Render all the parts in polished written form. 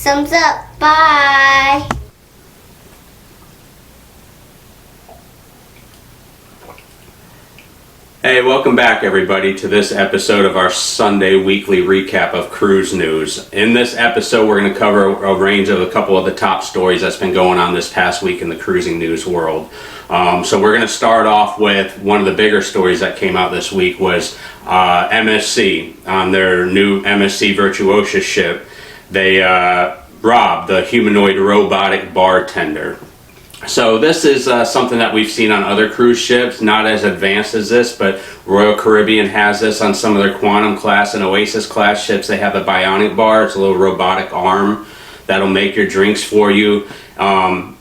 Thumbs up. Bye. Hey, welcome back everybody to this episode of our Sunday weekly recap of cruise news. In this episode we're going to cover a range of a couple of the top stories that's been going on this past week in the cruising news world. So we're going to start off with one of the bigger stories that came out this week was MSC on their new MSC Virtuosa ship. They robbed the humanoid robotic bartender. So this is something that we've seen on other cruise ships, not as advanced as this, but Royal Caribbean has this on some of their Quantum class and Oasis class ships. They have the bionic bar. It's a little robotic arm that'll make your drinks for you. Kind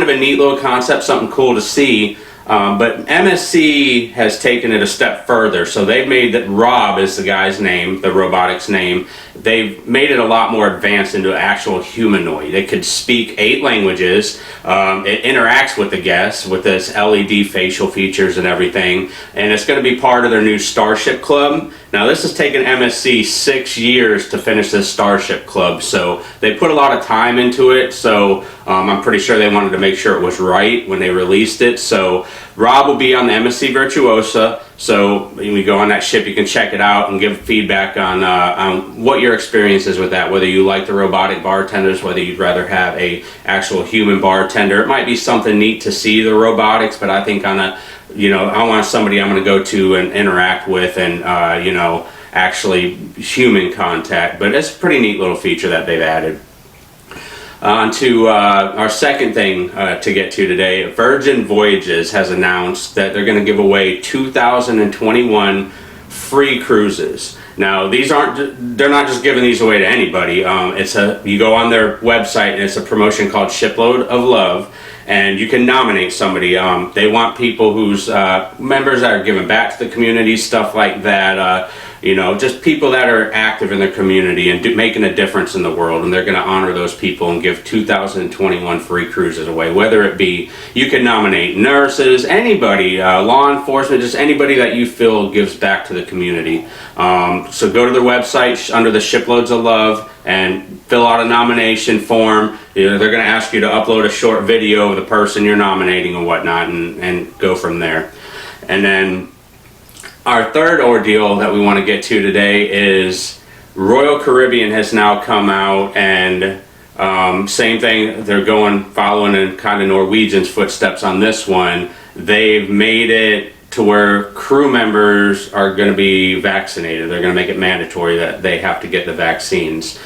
of a neat little concept, something cool to see. But MSC has taken it a step further. So they've made that Rob is the guy's name, the robotic's name. They've made it a lot more advanced into actual humanoid. It could speak 8 languages. It interacts with the guests with this LED facial features and everything. And it's going to be part of their new Starship Club. Now this has taken MSC 6 years to finish this Starship Club. So they put a lot of time into it. So I'm pretty sure they wanted to make sure it was right when they released it. So Rob will be on the MSC Virtuosa. So when you go on that ship, you can check it out and give feedback on what your experience is with that. Whether you like the robotic bartenders, whether you'd rather have a actual human bartender. It might be something neat to see the robotics, but I think on a, I want somebody I'm going to go to and interact with and, actually human contact. But it's a pretty neat little feature that they've added. On to our second thing to get to today. Virgin Voyages has announced that they're going to give away 2021 free cruises. Now they're not just giving these away to anybody. You go on their website and it's a promotion called Shipload of Love, and you can nominate somebody. They want people whose members that are giving back to the community, stuff like that. Just people that are active in their community and making a difference in the world, and they're going to honor those people and give 2021 free cruises away. Whether it be, you can nominate nurses, anybody, law enforcement, just anybody that you feel gives back to the community. So go to their website under the Shiploads of Love and fill out a nomination form. They're going to ask you to upload a short video of the person you're nominating and whatnot, and go from there. And then our third ordeal that we want to get to today is Royal Caribbean has now come out and same thing, they're following in kind of Norwegian's footsteps on this one. They've made it to where crew members are going to be vaccinated. They're going to make it mandatory that they have to get the vaccines.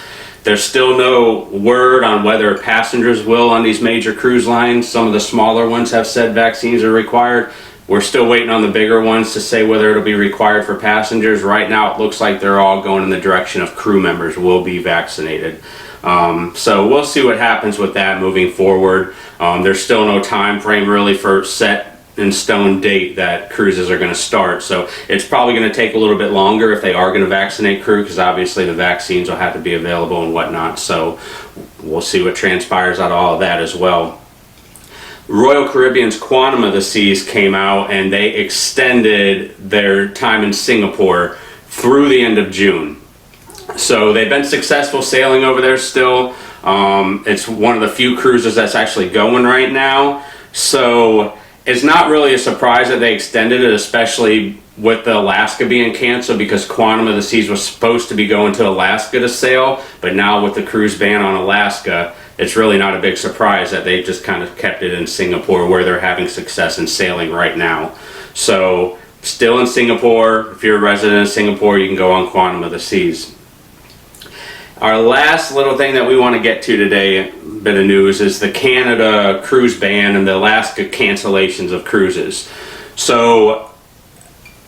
There's still no word on whether passengers will on these major cruise lines. Some of the smaller ones have said vaccines are required. We're still waiting on the bigger ones to say whether it'll be required for passengers. Right now it looks like they're all going in the direction of crew members will be vaccinated. So we'll see what happens with that moving forward. There's still no time frame really for set in stone date that cruises are going to start. So it's probably going to take a little bit longer if they are going to vaccinate crew, because obviously the vaccines will have to be available and whatnot. So we'll see what transpires out of all of that as well. Royal Caribbean's Quantum of the Seas came out and they extended their time in Singapore through the end of June. So they've been successful sailing over there still. It's one of the few cruises that's actually going right now. So it's not really a surprise that they extended it, especially with the Alaska being canceled, because Quantum of the Seas was supposed to be going to Alaska to sail, but now with the cruise ban on Alaska, it's really not a big surprise that they just kind of kept it in Singapore, where they're having success in sailing right now. So still in Singapore. If you're a resident of Singapore, you can go on Quantum of the Seas. Our last little thing that we want to get to today, bit of news, is the Canada cruise ban and the Alaska cancellations of cruises. So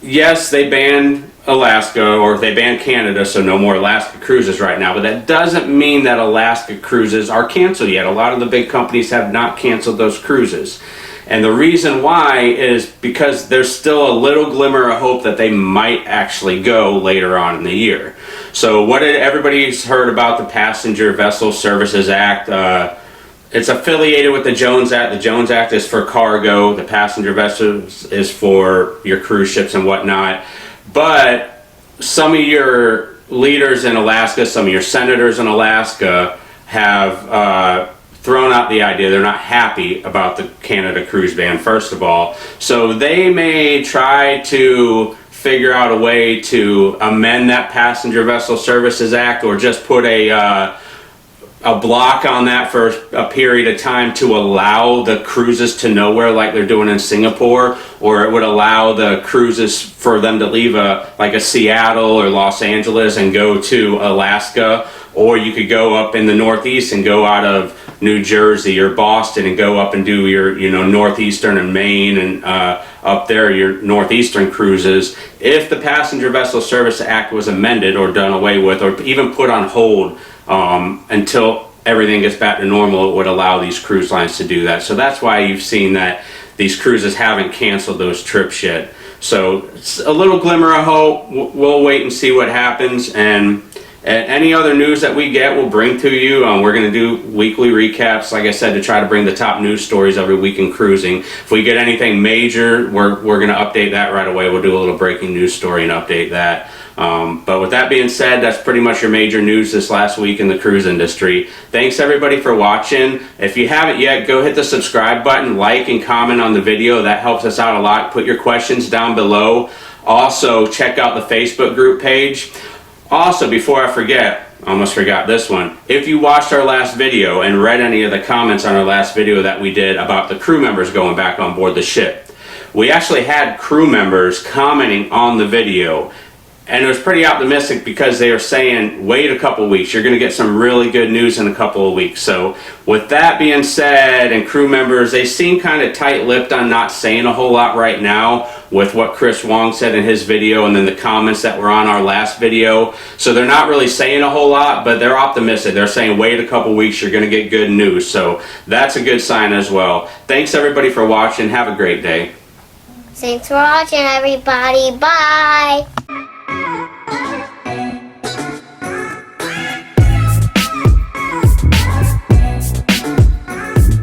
yes, they banned Alaska, or they banned Canada, so no more Alaska cruises right now, but that doesn't mean that Alaska cruises are canceled yet. A lot of the big companies have not canceled those cruises. And the reason why is because there's still a little glimmer of hope that they might actually go later on in the year. So what everybody's heard about the Passenger Vessel Services Act. It's affiliated with the Jones Act. The Jones Act is for cargo. The passenger vessels is for your cruise ships and whatnot. But some of your leaders in Alaska, some of your senators in Alaska have thrown out the idea. They're not happy about the Canada cruise ban, first of all. So they may try to figure out a way to amend that Passenger Vessel Services Act, or just put a block on that for a period of time to allow the cruises to nowhere, like they're doing in Singapore, or it would allow the cruises for them to leave like a Seattle or Los Angeles and go to Alaska, or you could go up in the Northeast and go out of New Jersey or Boston and go up and do your, Northeastern and Maine and up there, your Northeastern cruises. If the Passenger Vessel Service Act was amended or done away with, or even put on hold until everything gets back to normal, it would allow these cruise lines to do that. So that's why you've seen that these cruises haven't canceled those trips yet. So it's a little glimmer of hope. We'll wait and see what happens, and any other news that we get, we'll bring to you. We're going to do weekly recaps, like I said, to try to bring the top news stories every week in cruising. If we get anything major, we're going to update that right away. We'll do a little breaking news story and update that. But with that being said, that's pretty much your major news this last week in the cruise industry. Thanks everybody for watching. If you haven't yet, go hit the subscribe button, like and comment on the video. That helps us out a lot. Put your questions down below. Also, check out the Facebook group page. Also, before I forget, almost forgot this one. If you watched our last video and read any of the comments on our last video that we did about the crew members going back on board the ship, we actually had crew members commenting on the video. And it was pretty optimistic because they were saying, wait a couple weeks, you're going to get some really good news in a couple of weeks. So with that being said, and crew members, they seem kind of tight-lipped on not saying a whole lot right now with what Chris Wong said in his video and then the comments that were on our last video. So they're not really saying a whole lot, but they're optimistic. They're saying, wait a couple weeks, you're going to get good news. So that's a good sign as well. Thanks everybody for watching. Have a great day. Thanks for watching, everybody. Bye.